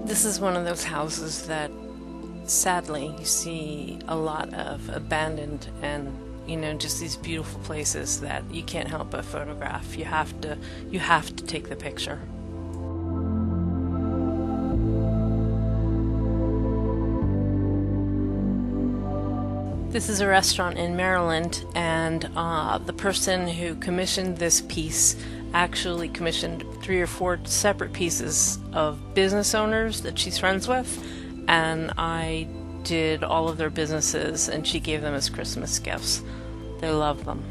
This is one of those houses that sadly you see a lot of abandoned and just these beautiful places that you can't help but photograph. You have to take the picture. This is a restaurant in Maryland, and the person who commissioned this piece actually commissioned 3 or 4 separate pieces of business owners that she's friends with, and I did all of their businesses and she gave them as Christmas gifts. They love them.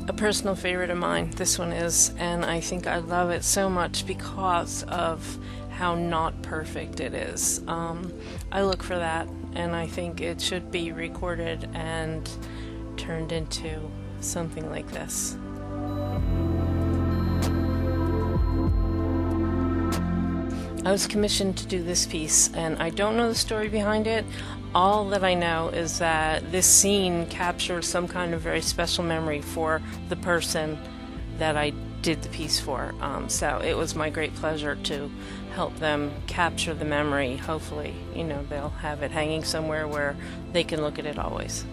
A personal favorite of mine, this one is, and I think I love it so much because of how not perfect it is. I look for that, and I think it should be recorded and turned into something like this. I was commissioned to do this piece, and I don't know the story behind it. All that I know is that this scene captures some kind of very special memory for the person that I did the piece for. So it was my great pleasure to help them capture the memory. Hopefully, they'll have it hanging somewhere where they can look at it always.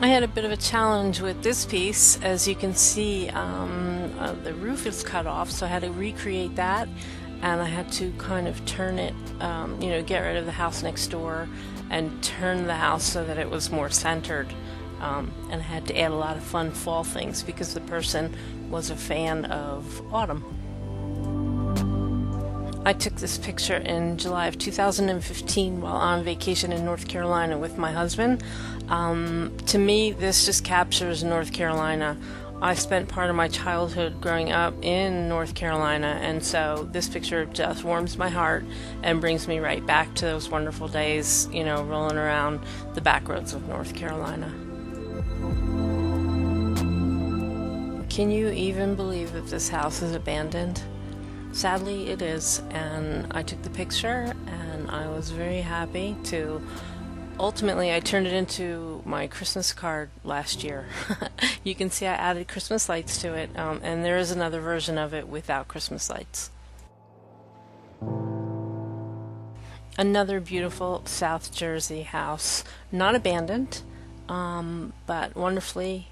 I had a bit of a challenge with this piece. As you can see, the roof is cut off, so I had to recreate that, and I had to kind of turn it, get rid of the house next door and turn the house so that it was more centered. And I had to add a lot of fun fall things because the person was a fan of autumn. I took this picture in July of 2015 while on vacation in North Carolina with my husband. To me, this just captures North Carolina. I spent part of my childhood growing up in North Carolina, and so this picture just warms my heart and brings me right back to those wonderful days, rolling around the back roads of North Carolina. Can you even believe that this house is abandoned? Sadly, it is, and I took the picture, and I was very happy to. Ultimately, I turned it into my Christmas card last year. You can see I added Christmas lights to it, and there is another version of it without Christmas lights. Another beautiful South Jersey house, not abandoned, but wonderfully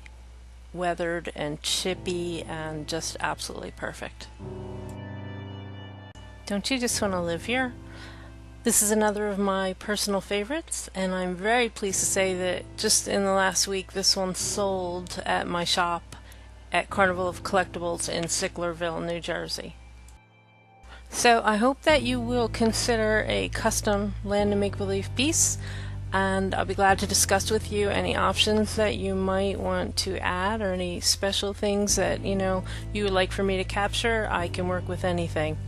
weathered and chippy and just absolutely perfect. Don't you just want to live here? This is another of my personal favorites, and I'm very pleased to say that just in the last week this one sold at my shop at Carnival of Collectibles in Sicklerville, New Jersey. So I hope that you will consider a custom Land and Make-Believe piece, and I'll be glad to discuss with you any options that you might want to add or any special things that you would like for me to capture. I can work with anything.